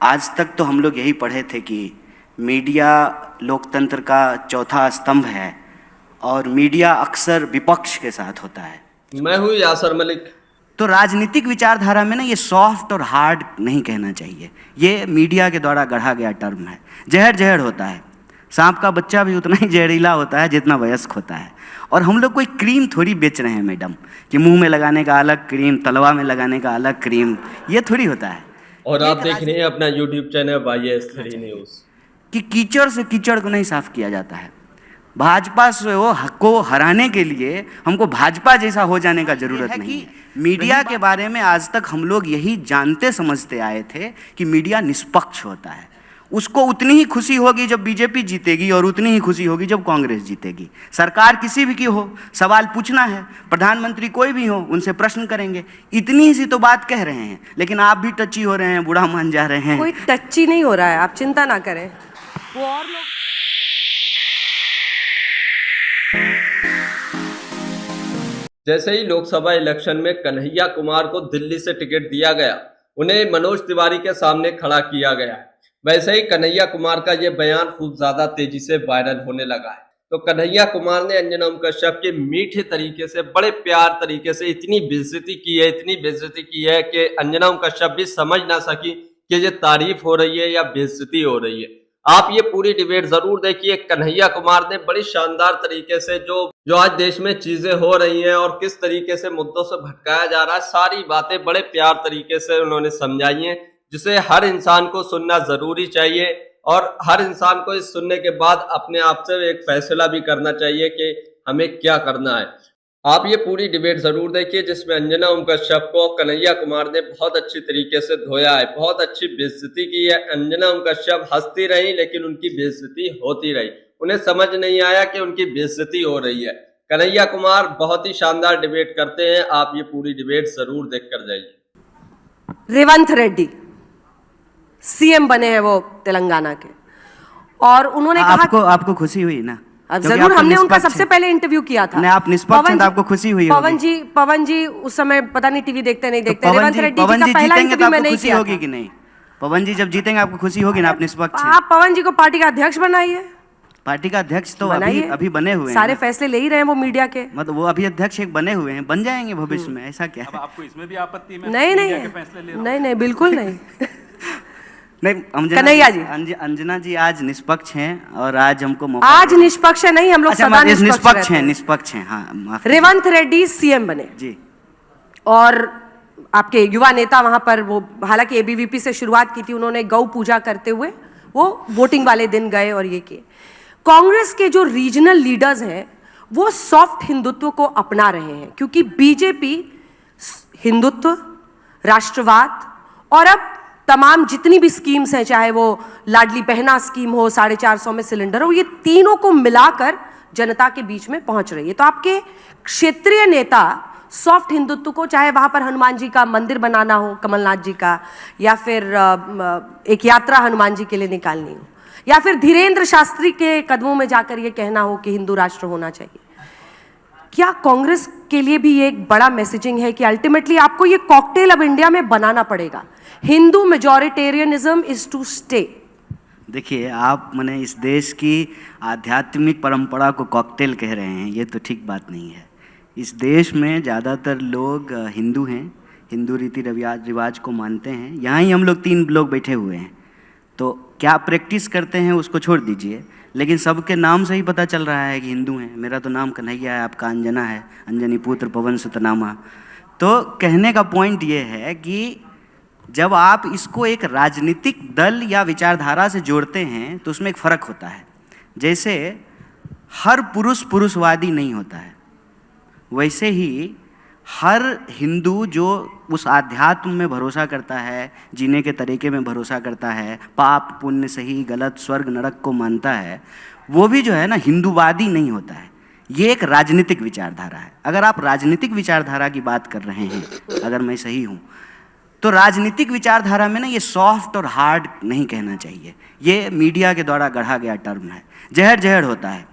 आज तक तो हम लोग यही पढ़े थे कि मीडिया लोकतंत्र का चौथा स्तंभ है और मीडिया अक्सर विपक्ष के साथ होता है। मैं हूँ यासर मलिक। तो राजनीतिक विचारधारा में ना ये सॉफ्ट और हार्ड नहीं कहना चाहिए, ये मीडिया के द्वारा गढ़ा गया टर्म है। जहर जहर होता है, सांप का बच्चा भी उतना ही जहरीला होता है जितना वयस्क होता है। और हम लोग कोई क्रीम थोड़ी बेच रहे हैं मैडम, कि मुंह में लगाने का अलग क्रीम, तलवा में लगाने का अलग क्रीम, ये थोड़ी होता है। और आप देख रहे हैं अपना यूट्यूब चैनल YS3 न्यूज़। कि कीचड़ से कीचड़ को नहीं साफ किया जाता है। भाजपा से वो को हराने के लिए हमको भाजपा जैसा हो जाने का जरूरत नहीं है। मीडिया के बारे में आज तक हम लोग यही जानते समझते आए थे कि मीडिया निष्पक्ष होता है। उसको उतनी ही खुशी होगी जब बीजेपी जीतेगी और उतनी ही खुशी होगी जब कांग्रेस जीतेगी। सरकार किसी भी की हो, सवाल पूछना है, प्रधानमंत्री कोई भी हो, उनसे प्रश्न करेंगे। इतनी सी तो बात कह रहे हैं, लेकिन आप भी टची हो रहे हैं, बूढ़ा मान जा रहे हैं। कोई टची नहीं हो रहा है, आप चिंता ना करें। वो और लोग जैसे ही लोकसभा इलेक्शन में कन्हैया कुमार को दिल्ली से टिकट दिया गया, उन्हें मनोज तिवारी के सामने खड़ा किया गया, वैसे ही कन्हैया कुमार का ये बयान खूब ज्यादा तेजी से वायरल होने लगा है। तो कन्हैया कुमार ने अंजना ओम कश्यप के मीठे तरीके से, बड़े प्यार तरीके से इतनी बेइज्जती की है कि अंजना ओम कश्यप भी समझ ना सकी कि ये तारीफ हो रही है या बेइज्जती हो रही है। आप ये पूरी डिबेट जरूर देखिए। कन्हैया कुमार ने बड़ी शानदार तरीके से जो आज देश में चीजें हो रही हैं और किस तरीके से मुद्दों से भटकाया जा रहा है, सारी बातें बड़े प्यार तरीके से उन्होंने समझाई हैं, जिसे हर इंसान को सुनना जरूरी चाहिए और हर इंसान को इस सुनने के बाद अपने आप से एक फैसला भी करना चाहिए कि हमें क्या करना है। आप ये पूरी डिबेट जरूर देखिए, जिसमें अंजना ओम कश्यप को कन्हैया कुमार ने बहुत अच्छी तरीके से धोया है, बहुत अच्छी बेइज्जती की है। अंजना ओम कश्यप हंसती रही, लेकिन उनकी बेइज्जती होती रही। उन्हें समझ नहीं आया कि उनकी बेइज्जती हो रही है। कन्हैया कुमार बहुत ही शानदार डिबेट करते हैं, आप ये पूरी डिबेट जरूर देख कर जाइए। रेवंत रेड्डी सीएम बने हैं वो तेलंगाना के, और उन्होंने कहा आपको खुशी हुई ना? अब जरूर, हमने उनका सबसे पहले इंटरव्यू किया था। नहीं, आप निष्पक्ष हैं तो आपको खुशी हुई होगी। पवन जी उस समय पता नहीं टीवी देखते नहीं देखते। तो रेवंत रेड्डी जी का पहला इंटरव्यू मैं नहीं किया होगी कि नहीं? पवन जी जब जीतेंगे आपको खुशी होगी ना? आप निष्पक्ष हैं। आप पवन जी को पार्टी का अध्यक्ष बनाइए। पार्टी का अध्यक्ष तो अभी बने हुए हैं, सारे फैसले ले ही रहे हैं वो मीडिया के। मतलब वो अभी अध्यक्ष एक बने हुए हैं, बन जाएंगे भविष्य में, ऐसा क्या है? आपको इसमें भी आपत्ति में? नहीं बिल्कुल नहीं। नहीं, कन्हैया जी, अंजना जी आज निष्पक्ष हैं और आज हमको मौका आज निष्पक्ष है नहीं, हम लोग सदा निष्पक्ष हैं। हाँ, रेवंत रेड्डी सीएम बने जी, और आपके युवा नेता वहां पर, वो हालांकि ABVP से शुरुआत की थी उन्होंने, गौ पूजा करते हुए वो वोटिंग वाले दिन गए और ये किए। कांग्रेस के जो रीजनल लीडर्स हैं वो सॉफ्ट हिंदुत्व को अपना रहे हैं, क्योंकि बीजेपी हिंदुत्व, राष्ट्रवाद और अब तमाम जितनी भी स्कीम्स हैं, चाहे वो लाडली बहना स्कीम हो, 450 में सिलेंडर हो, ये तीनों को मिलाकर जनता के बीच में पहुंच रही है। तो आपके क्षेत्रीय नेता सॉफ्ट हिंदुत्व को, चाहे वहां पर हनुमान जी का मंदिर बनाना हो कमलनाथ जी का, या फिर एक यात्रा हनुमान जी के लिए निकालनी हो, या फिर धीरेन्द्र शास्त्री के कदमों में जाकर ये कहना हो कि हिंदू राष्ट्र होना चाहिए, क्या कांग्रेस के लिए भी ये एक बड़ा मैसेजिंग है कि अल्टीमेटली आपको ये कॉकटेल अब इंडिया में बनाना पड़ेगा? Hindu majoritarianism is to stay. देखिए, आप मैंने इस देश की आध्यात्मिक परंपरा को कॉकटेल कह रहे हैं, ये तो ठीक बात नहीं है। इस देश में ज़्यादातर लोग हिंदू हैं, हिंदू रीति रिवाज को मानते हैं। यहाँ ही हम लोग 3 लोग बैठे हुए हैं, तो क्या प्रैक्टिस करते हैं उसको छोड़ दीजिए, लेकिन सबके नाम से ही पता चल रहा है कि हिंदू हैं। मेरा तो नाम कन्हैया है, आपका अंजना है, अंजनी पुत्र पवन सुतनामा। तो कहने का पॉइंट ये है कि जब आप इसको एक राजनीतिक दल या विचारधारा से जोड़ते हैं तो उसमें एक फ़र्क होता है। जैसे हर पुरुष पुरुषवादी नहीं होता है, वैसे ही हर हिंदू जो उस आध्यात्म में भरोसा करता है, जीने के तरीके में भरोसा करता है, पाप पुण्य सही गलत स्वर्ग नरक को मानता है, वो भी जो है ना हिंदूवादी नहीं होता है। ये एक राजनीतिक विचारधारा है। अगर आप राजनीतिक विचारधारा की बात कर रहे हैं, अगर मैं सही हूँ, तो राजनीतिक विचारधारा में ना ये सॉफ्ट और हार्ड नहीं कहना चाहिए, ये मीडिया के द्वारा गढ़ा गया टर्म है। जहर जहर होता है,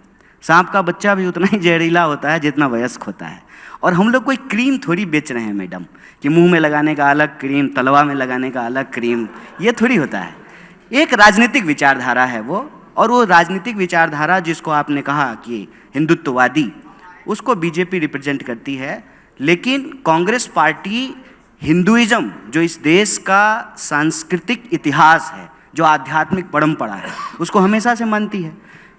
सांप का बच्चा भी उतना ही जहरीला होता है जितना वयस्क होता है। और हम लोग कोई क्रीम थोड़ी बेच रहे हैं मैडम, कि मुंह में लगाने का अलग क्रीम, तलवा में लगाने का अलग क्रीम, ये थोड़ी होता है। एक राजनीतिक विचारधारा है वो, और वो राजनीतिक विचारधारा जिसको आपने कहा कि हिंदुत्ववादी, उसको बीजेपी रिप्रेजेंट करती है। लेकिन कांग्रेस पार्टी हिंदुइज्म, जो इस देश का सांस्कृतिक इतिहास है, जो आध्यात्मिक परंपरा है, उसको हमेशा से मानती है।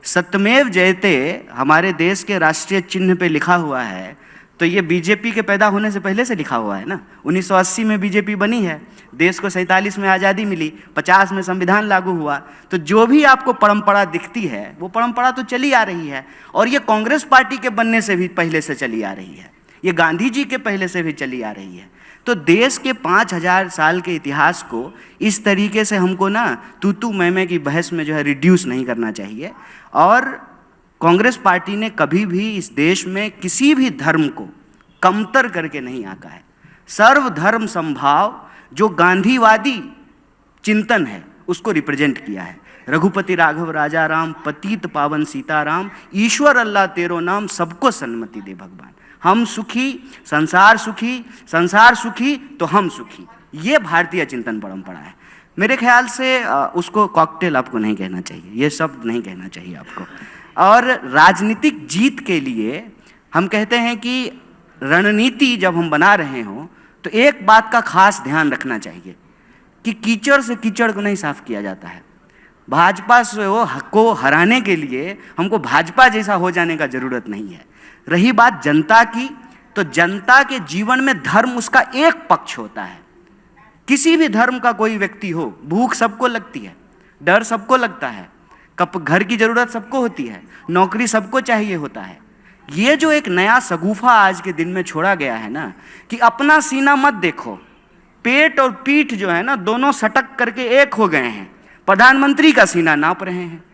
सत्यमेव जयते हमारे देश के राष्ट्रीय चिन्ह पे लिखा हुआ है, तो ये बीजेपी के पैदा होने से पहले से लिखा हुआ है ना। 1980 में बीजेपी बनी है, देश को 47 में आज़ादी मिली, 50 में संविधान लागू हुआ। तो जो भी आपको परंपरा दिखती है वो परंपरा तो चली आ रही है, और ये कांग्रेस पार्टी के बनने से भी पहले से चली आ रही है, ये गांधी जी के पहले से भी चली आ रही है। तो देश के 5000 साल के इतिहास को इस तरीके से हमको ना तू मैं की बहस में जो है रिड्यूस नहीं करना चाहिए। और कांग्रेस पार्टी ने कभी भी इस देश में किसी भी धर्म को कमतर करके नहीं आंका है। सर्वधर्म समभाव जो गांधीवादी चिंतन है उसको रिप्रेजेंट किया है। रघुपति राघव राजा राम, पतित पावन सीताराम, ईश्वर अल्लाह तेरो नाम, सबको सन्मति दे भगवान। हम सुखी, संसार सुखी तो हम सुखी, ये भारतीय चिंतन परंपरा है। मेरे ख्याल से उसको कॉकटेल आपको नहीं कहना चाहिए, ये शब्द नहीं कहना चाहिए आपको। और राजनीतिक जीत के लिए हम कहते हैं कि रणनीति जब हम बना रहे हों तो एक बात का खास ध्यान रखना चाहिए कि कीचड़ से कीचड़ को नहीं साफ किया जाता है। भाजपा से वो को हराने के लिए हमको भाजपा जैसा हो जाने का जरूरत नहीं है। रही बात जनता की, तो जनता के जीवन में धर्म उसका एक पक्ष होता है। किसी भी धर्म का कोई व्यक्ति हो, भूख सबको लगती है, डर सबको लगता है, घर की जरूरत सबको होती है, नौकरी सबको चाहिए होता है। ये जो एक नया सगुफा आज के दिन में छोड़ा गया है ना, कि अपना सीना मत देखो, पेट और पीठ जो है ना दोनों सटक करके एक हो गए हैं, प्रधानमंत्री का सीना नाप रहे हैं।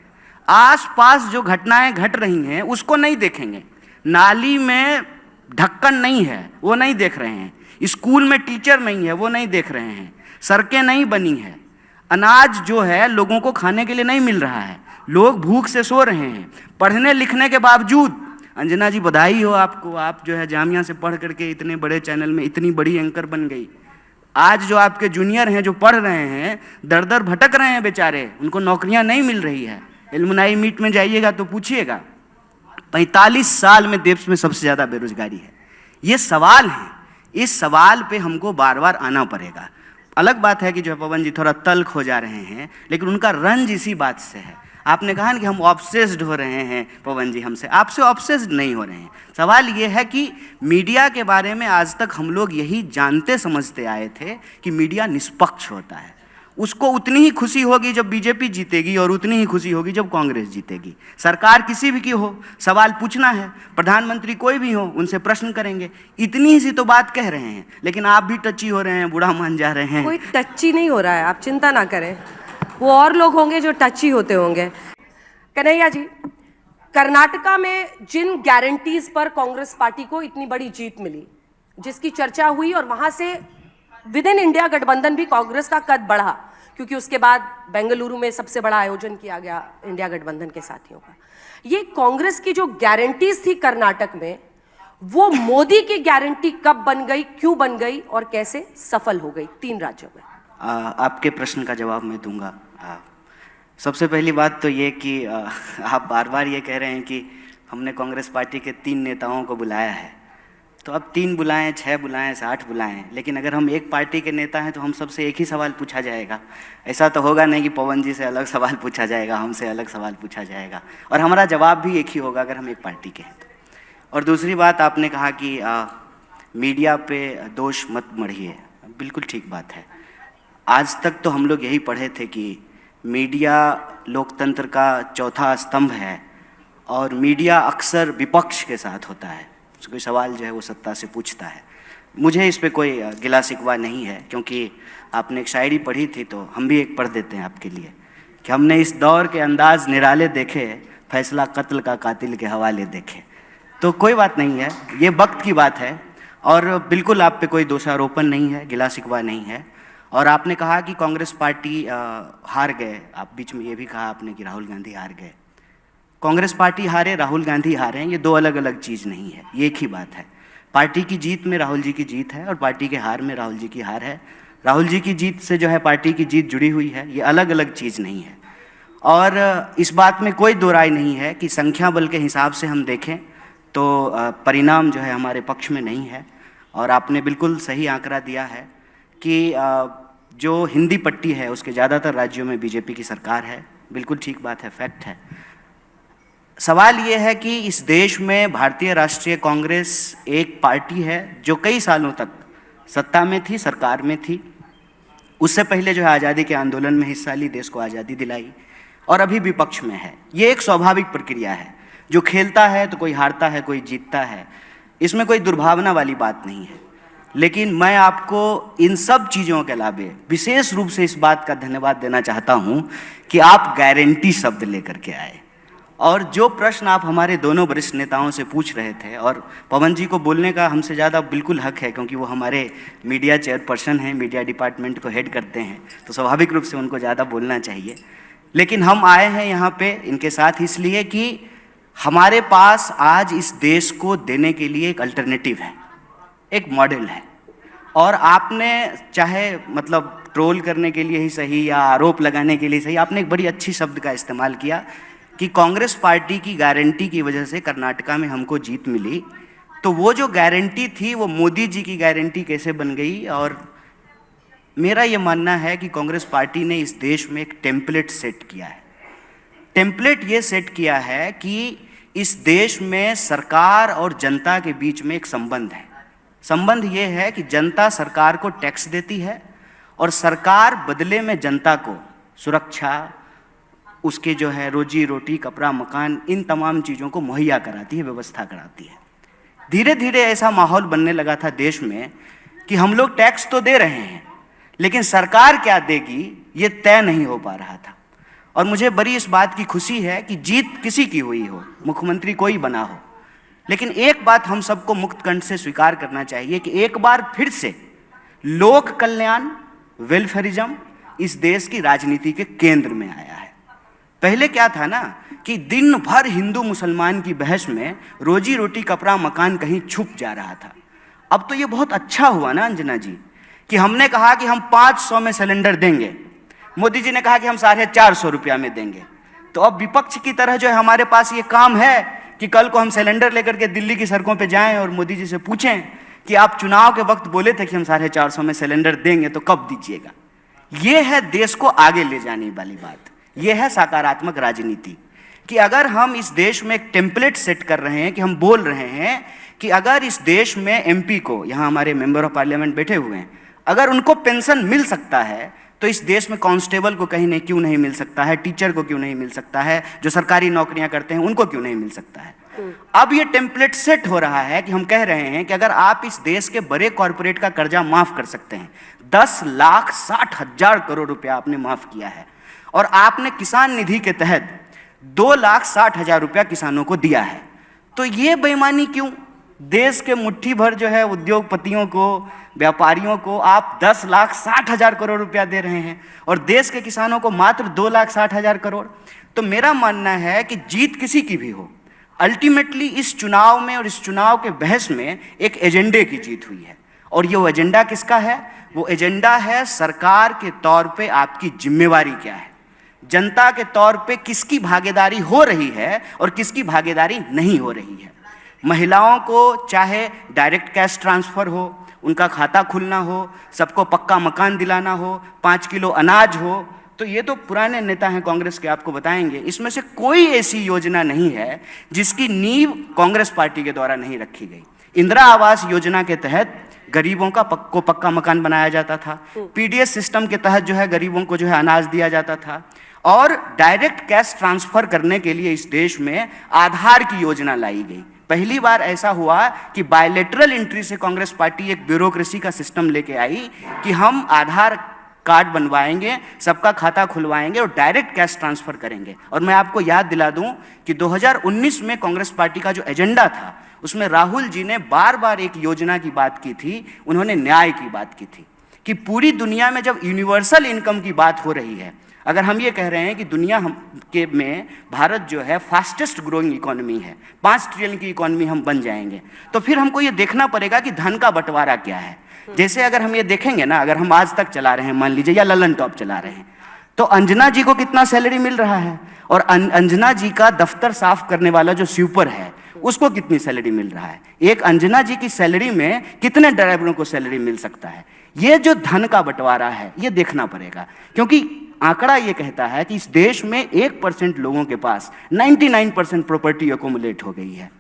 आसपास जो घटनाएं घट रही हैं उसको नहीं देखेंगे, नाली में ढक्कन नहीं है वो नहीं देख रहे हैं, स्कूल में टीचर नहीं है वो नहीं देख रहे हैं, सड़कें नहीं बनी है, अनाज जो है लोगों को खाने के लिए नहीं मिल रहा है, लोग भूख से सो रहे हैं। पढ़ने लिखने के बावजूद, अंजना जी बधाई हो आपको, आप जो है जामिया से पढ़ करके इतने बड़े चैनल में इतनी बड़ी एंकर बन गई। आज जो आपके जूनियर हैं जो पढ़ रहे हैं, दर दर भटक रहे हैं बेचारे, उनको नौकरियां नहीं मिल रही है। एलुमनाई मीट में जाइएगा तो पूछिएगा, 45 साल में देश में सबसे ज़्यादा बेरोजगारी है। ये सवाल है, इस सवाल पे हमको बार बार आना पड़ेगा। अलग बात है कि जो पवन जी थोड़ा तल्ख हो जा रहे हैं, लेकिन उनका रंज इसी बात से है। आपने कहा ना कि हम ऑब्सेस्ड हो रहे हैं पवन जी हमसे, आपसे ऑब्सेस्ड नहीं हो रहे हैं। सवाल ये है कि मीडिया के बारे में आज तक हम लोग यही जानते समझते आए थे कि मीडिया निष्पक्ष होता है। उसको उतनी ही खुशी होगी जब बीजेपी जीतेगी और उतनी ही खुशी होगी जब कांग्रेस जीतेगी। सरकार किसी भी की हो, सवाल पूछना है, प्रधानमंत्री कोई भी हो उनसे प्रश्न करेंगे, इतनी सी तो बात कह रहे हैं। लेकिन आप भी टची हो रहे हैं, बुरा मान जा रहे हैं। कोई टची नहीं हो रहा है, आप चिंता ना करें, वो और लोग होंगे जो टची होते होंगे। कन्हैया जी, कर्नाटका में जिन गारंटीज पर कांग्रेस पार्टी को इतनी बड़ी जीत मिली, जिसकी चर्चा हुई, और वहां से विद इन इंडिया गठबंधन भी कांग्रेस का कद बढ़ा, क्योंकि उसके बाद बेंगलुरु में सबसे बड़ा आयोजन किया गया इंडिया गठबंधन के साथियों का। ये कांग्रेस की जो गारंटीज थी कर्नाटक में, वो मोदी की गारंटी कब बन गई, क्यों बन गई और कैसे सफल हो गई 3 राज्यों में? आपके प्रश्न का जवाब मैं दूंगा। सबसे पहली बात तो ये कि आप बार बार ये कह रहे हैं कि हमने कांग्रेस पार्टी के 3 नेताओं को बुलाया है। तो अब 3 बुलाएं, 6 बुलाएं, 60 बुलाएं, लेकिन अगर हम एक पार्टी के नेता हैं तो हम सबसे एक ही सवाल पूछा जाएगा। ऐसा तो होगा नहीं कि पवन जी से अलग सवाल पूछा जाएगा, हमसे अलग सवाल पूछा जाएगा, और हमारा जवाब भी एक ही होगा अगर हम एक पार्टी के हैं तो। और दूसरी बात, आपने कहा कि मीडिया पे दोष मत मढ़िए, बिल्कुल ठीक बात है। आज तक तो हम लोग यही पढ़े थे कि मीडिया लोकतंत्र का चौथा स्तंभ है, और मीडिया अक्सर विपक्ष के साथ होता है। कोई सवाल जो है वो सत्ता से पूछता है। मुझे इस पे कोई गिला शिकवा नहीं है, क्योंकि आपने एक शायरी पढ़ी थी तो हम भी एक पढ़ देते हैं आपके लिए कि हमने इस दौर के अंदाज निराले देखे, फैसला कत्ल का कातिल के हवाले देखे। तो कोई बात नहीं है, ये वक्त की बात है, और बिल्कुल आप पे कोई दोषारोपण नहीं है, गिला शिकवा नहीं है। और आपने कहा कि कांग्रेस पार्टी हार गए, आप बीच में ये भी कहा आपने कि राहुल गांधी हार गए। कांग्रेस पार्टी हारे, राहुल गांधी हारे, ये 2 अलग अलग चीज़ नहीं है, ये एक ही बात है। पार्टी की जीत में राहुल जी की जीत है और पार्टी के हार में राहुल जी की हार है। राहुल जी की जीत से जो है पार्टी की जीत जुड़ी हुई है, ये अलग अलग चीज़ नहीं है। और इस बात में कोई दो राय नहीं है कि संख्या बल के हिसाब से हम देखें तो परिणाम जो है हमारे पक्ष में नहीं है। और आपने बिल्कुल सही आंकड़ा दिया है कि जो हिंदी पट्टी है उसके ज़्यादातर राज्यों में बीजेपी की सरकार है। बिल्कुल ठीक बात है, फैक्ट है। सवाल ये है कि इस देश में भारतीय राष्ट्रीय कांग्रेस एक पार्टी है जो कई सालों तक सत्ता में थी, सरकार में थी। उससे पहले जो है आज़ादी के आंदोलन में हिस्सा ली, देश को आज़ादी दिलाई, और अभी विपक्ष में है। ये एक स्वाभाविक प्रक्रिया है। जो खेलता है तो कोई हारता है, कोई जीतता है, इसमें कोई दुर्भावना वाली बात नहीं है। लेकिन मैं आपको इन सब चीज़ों के अलावे विशेष रूप से इस बात का धन्यवाद देना चाहता हूँ कि आप गारंटी शब्द लेकर के आए। और जो प्रश्न आप हमारे दोनों वरिष्ठ नेताओं से पूछ रहे थे, और पवन जी को बोलने का हमसे ज़्यादा बिल्कुल हक है क्योंकि वो हमारे मीडिया चेयरपर्सन हैं, मीडिया डिपार्टमेंट को हेड करते हैं, तो स्वाभाविक रूप से उनको ज़्यादा बोलना चाहिए। लेकिन हम आए हैं यहाँ पे इनके साथ इसलिए कि हमारे पास आज इस देश को देने के लिए एक अल्टरनेटिव है, एक मॉडल है। और आपने चाहे मतलब ट्रोल करने के लिए ही सही या आरोप लगाने के लिए सही, आपने एक बड़ी अच्छी शब्द का इस्तेमाल किया कि कांग्रेस पार्टी की गारंटी की वजह से कर्नाटका में हमको जीत मिली। तो वो जो गारंटी थी वो मोदी जी की गारंटी कैसे बन गई? और मेरा ये मानना है कि कांग्रेस पार्टी ने इस देश में एक टेम्पलेट सेट किया है। टेम्पलेट ये सेट किया है कि इस देश में सरकार और जनता के बीच में एक संबंध है। संबंध ये है कि जनता सरकार को टैक्स देती है और सरकार बदले में जनता को सुरक्षा, उसके जो है रोजी रोटी, कपड़ा, मकान, इन तमाम चीज़ों को मुहैया कराती है, व्यवस्था कराती है। धीरे धीरे ऐसा माहौल बनने लगा था देश में कि हम लोग टैक्स तो दे रहे हैं लेकिन सरकार क्या देगी ये तय नहीं हो पा रहा था। और मुझे बड़ी इस बात की खुशी है कि जीत किसी की हुई हो, मुख्यमंत्री कोई बना हो, लेकिन एक बात हम सबको मुक्त कंठ से स्वीकार करना चाहिए कि एक बार फिर से लोक कल्याण, वेलफेयरिज्म इस देश की राजनीति के केंद्र में आया है। पहले क्या था ना कि दिन भर हिंदू मुसलमान की बहस में रोजी रोटी, कपड़ा, मकान कहीं छुप जा रहा था। अब तो ये बहुत अच्छा हुआ ना अंजना जी कि हमने कहा कि हम 500 में सिलेंडर देंगे, मोदी जी ने कहा कि हम 450 रुपया में देंगे। तो अब विपक्ष की तरह जो है हमारे पास ये काम है कि कल को हम सिलेंडर लेकर के दिल्ली की सड़कों पे जाएं और मोदी जी से पूछें कि आप चुनाव के वक्त बोले थे कि हम 450 में सिलेंडर देंगे, तो कब दीजिएगा। ये है देश को आगे ले जाने वाली बात, ये है सकारात्मक राजनीति कि अगर हम इस देश में एक टेम्पलेट सेट कर रहे हैं कि हम बोल रहे हैं कि अगर इस देश में एमपी को, यहाँ हमारे मेंबर ऑफ पार्लियामेंट बैठे हुए हैं, अगर उनको पेंशन मिल सकता है तो इस देश में कांस्टेबल को कहीं नहीं क्यों नहीं मिल सकता है, टीचर को क्यों नहीं मिल सकता है, जो सरकारी नौकरियां करते हैं उनको क्यों नहीं मिल सकता है। अब ये टेम्पलेट सेट हो रहा है कि हम कह रहे हैं कि अगर आप इस देश के बड़े कॉरपोरेट का कर्जा माफ कर सकते हैं, 10,60,000 करोड़ रुपया आपने माफ किया है, और आपने किसान निधि के तहत 2,60,000 रुपया किसानों को दिया है, तो ये बेईमानी क्यों? देश के मुट्ठी भर जो है उद्योगपतियों को, व्यापारियों को आप 10,60,000 करोड़ रुपया दे रहे हैं और देश के किसानों को मात्र 2,60,000 करोड़। तो मेरा मानना है कि जीत किसी की भी हो, अल्टीमेटली इस चुनाव में और इस चुनाव के बहस में एक एजेंडे की जीत हुई है। और ये वो एजेंडा किसका है? वो एजेंडा है सरकार के तौर पे आपकी जिम्मेवारी क्या है, जनता के तौर पे किसकी भागीदारी हो रही है और किसकी भागीदारी नहीं हो रही है। महिलाओं को चाहे डायरेक्ट कैश ट्रांसफ़र हो, उनका खाता खुलना हो, सबको पक्का मकान दिलाना हो, 5 किलो अनाज हो, तो ये तो पुराने नेता हैं कांग्रेस के, आपको बताएंगे। इसमें से कोई ऐसी योजना नहीं है जिसकी नींव कांग्रेस पार्टी के द्वारा नहीं रखी गई। इंदिरा आवास योजना के तहत गरीबों का पक्का मकान बनाया जाता था, पीडीएस सिस्टम के तहत जो है गरीबों को जो है अनाज दिया जाता था, और डायरेक्ट कैश ट्रांसफ़र करने के लिए इस देश में आधार की योजना लाई गई। पहली बार ऐसा हुआ कि बायलैटरल एंट्री से कांग्रेस पार्टी एक ब्यूरोक्रेसी का सिस्टम लेके आई कि हम आधार कार्ड बनवाएंगे, सबका खाता खुलवाएंगे और डायरेक्ट कैश ट्रांसफ़र करेंगे। और मैं आपको याद दिला दूं कि 2019 में कांग्रेस पार्टी का जो एजेंडा था उसमें राहुल जी ने बार बार एक योजना की बात की थी, उन्होंने न्याय की बात की थी कि पूरी दुनिया में जब यूनिवर्सल इनकम की बात हो रही है, अगर हम ये कह रहे हैं कि दुनिया में भारत जो है फास्टेस्ट ग्रोइंग इकोनॉमी है, 5 ट्रिलियन की इकोनॉमी हम बन जाएंगे, तो फिर हमको ये देखना पड़ेगा कि धन का बंटवारा क्या है। जैसे अगर हम ये देखेंगे ना, अगर हम आज तक चला रहे हैं मान लीजिए, या ललन टॉप चला रहे हैं, तो अंजना जी को कितना सैलरी मिल रहा है, और अंजना जी का दफ्तर साफ करने वाला जो स्वीपर है उसको कितनी सैलरी मिल रहा है। एक अंजना जी की सैलरी में कितने ड्राइवरों को सैलरी मिल सकता है। ये जो धन का बंटवारा है ये देखना पड़ेगा, क्योंकि आंकड़ा ये कहता है कि इस देश में 1% लोगों के पास 99% प्रॉपर्टी अकोमुलेट हो गई है।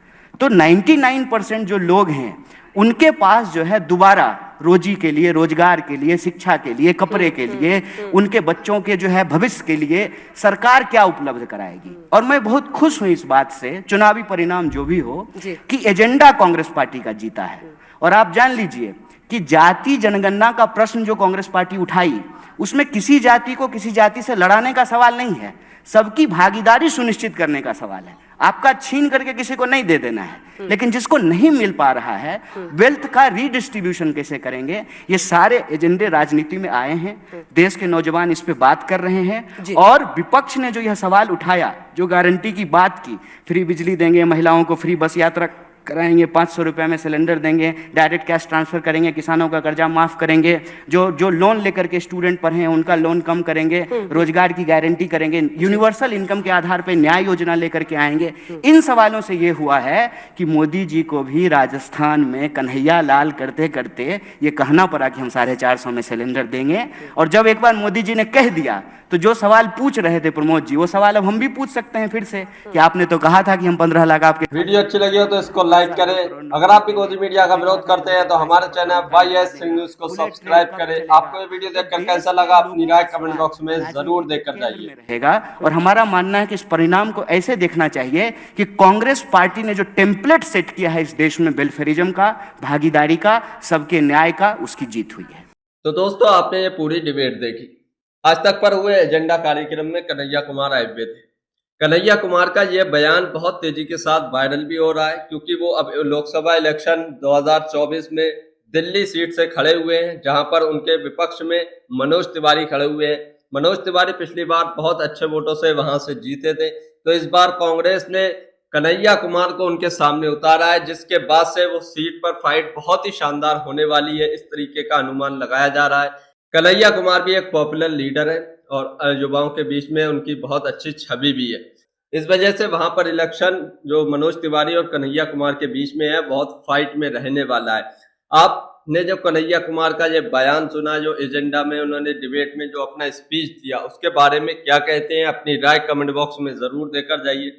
तो 99% जो लोग हैं उनके पास जो है दोबारा रोजी के लिए, रोजगार के लिए, शिक्षा के लिए, कपड़े के लिए, उनके बच्चों के जो है भविष्य के लिए सरकार क्या उपलब्ध कराएगी। और मैं बहुत खुश हूं इस बात से, चुनावी परिणाम जो भी हो, कि एजेंडा कांग्रेस पार्टी का जीता है। और आप जान लीजिए कि जाति जनगणना का प्रश्न जो कांग्रेस पार्टी उठाई, उसमें किसी जाति को किसी जाति से लड़ाने का सवाल नहीं है, सबकी भागीदारी सुनिश्चित करने का सवाल है। आपका छीन करके किसी को नहीं दे देना है, लेकिन जिसको नहीं मिल पा रहा है वेल्थ का रीडिस्ट्रीब्यूशन कैसे करेंगे, ये सारे एजेंडे राजनीति में आए हैं। देश के नौजवान इस पे बात कर रहे हैं, और विपक्ष ने जो यह सवाल उठाया, जो गारंटी की बात की, फ्री बिजली देंगे, महिलाओं को फ्री बस यात्रा कराएंगे, 500 रुपये में सिलेंडर देंगे, डायरेक्ट कैश ट्रांसफर करेंगे, किसानों का कर्जा माफ करेंगे, जो लोन लेकर के स्टूडेंट पढ़े हैं उनका लोन कम करेंगे, रोजगार की गारंटी करेंगे, यूनिवर्सल इनकम के आधार पर न्याय योजना लेकर के आएंगे। इन सवालों से ये हुआ है कि मोदी जी को भी राजस्थान में कन्हैया लाल करते करते ये कहना पड़ा कि हम 450 में सिलेंडर देंगे। और जब एक बार मोदी जी ने कह दिया, तो जो सवाल पूछ रहे थे प्रमोद जी, वो सवाल अब हम भी पूछ सकते हैं फिर से, कि आपने तो कहा था कि हम 15 लाख आपके। वीडियो अच्छी लगी हो तो इसको लाइक करें। अगर आप भी गोदी मीडिया का विरोध करते हैं तो हमारे चैनल YS न्यूज को सब्सक्राइब करें। आपको ये वीडियो देखकर कैसा लगा, अपनी राय कमेंट बॉक्स में जरूर देकर जाइए। रहेगा। और हमारा मानना है कि इस परिणाम को ऐसे देखना चाहिए कि कांग्रेस पार्टी ने जो टेम्पलेट सेट किया है इस देश में वेलफेयरिज्म का, भागीदारी का, सबके न्याय का, उसकी जीत हुई है। तो दोस्तों, आपने ये पूरी डिबेट देखी। आज तक पर हुए एजेंडा कार्यक्रम में कन्हैया कुमार आए हुए थे। कन्हैया कुमार का यह बयान बहुत तेजी के साथ वायरल भी हो रहा है, क्योंकि वो अब लोकसभा इलेक्शन 2024 में दिल्ली सीट से खड़े हुए हैं, जहां पर उनके विपक्ष में मनोज तिवारी खड़े हुए हैं। मनोज तिवारी पिछली बार बहुत अच्छे वोटों से वहां से जीते थे, तो इस बार कांग्रेस ने कन्हैया कुमार को उनके सामने उतारा है, जिसके बाद से वो सीट पर फाइट बहुत ही शानदार होने वाली है, इस तरीके का अनुमान लगाया जा रहा है। कन्हैया कुमार भी एक पॉपुलर लीडर है और युवाओं के बीच में उनकी बहुत अच्छी छवि भी है। इस वजह से वहां पर इलेक्शन जो मनोज तिवारी और कन्हैया कुमार के बीच में है, बहुत फाइट में रहने वाला है। आपने जब कन्हैया कुमार का ये बयान सुना, जो एजेंडा में उन्होंने डिबेट में जो अपना स्पीच दिया, उसके बारे में क्या कहते हैं, अपनी राय कमेंट बॉक्स में जरूर देकर जाइए।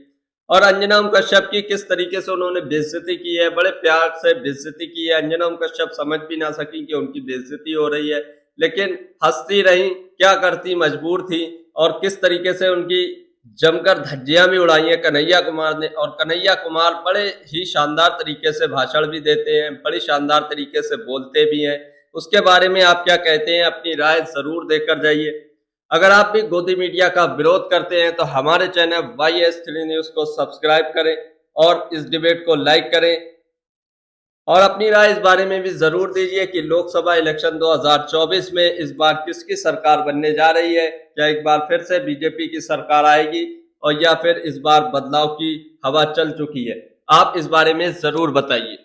और अंजना ओम कश्यप की किस तरीके से उन्होंने बेइज्जती की है, बड़े प्यार से बेइज्जती की है। अंजना ओम कश्यप समझ भी ना सकी कि उनकी बेइज्जती हो रही है, लेकिन हंसती रही, क्या करती, मजबूर थी। और किस तरीके से उनकी जमकर धज्जियां भी उड़ाई हैं कन्हैया कुमार ने। और कन्हैया कुमार बड़े ही शानदार तरीके से भाषण भी देते हैं, बड़ी शानदार तरीके से बोलते भी हैं। उसके बारे में आप क्या कहते हैं, अपनी राय जरूर देकर जाइए। अगर आप भी गोदी मीडिया का विरोध करते हैं तो हमारे चैनल YS3 न्यूज को सब्सक्राइब करें और इस डिबेट को लाइक करें, और अपनी राय इस बारे में भी जरूर दीजिए कि लोकसभा इलेक्शन 2024 में इस बार किसकी सरकार बनने जा रही है। क्या एक बार फिर से बीजेपी की सरकार आएगी, और या फिर इस बार बदलाव की हवा चल चुकी है। आप इस बारे में जरूर बताइए।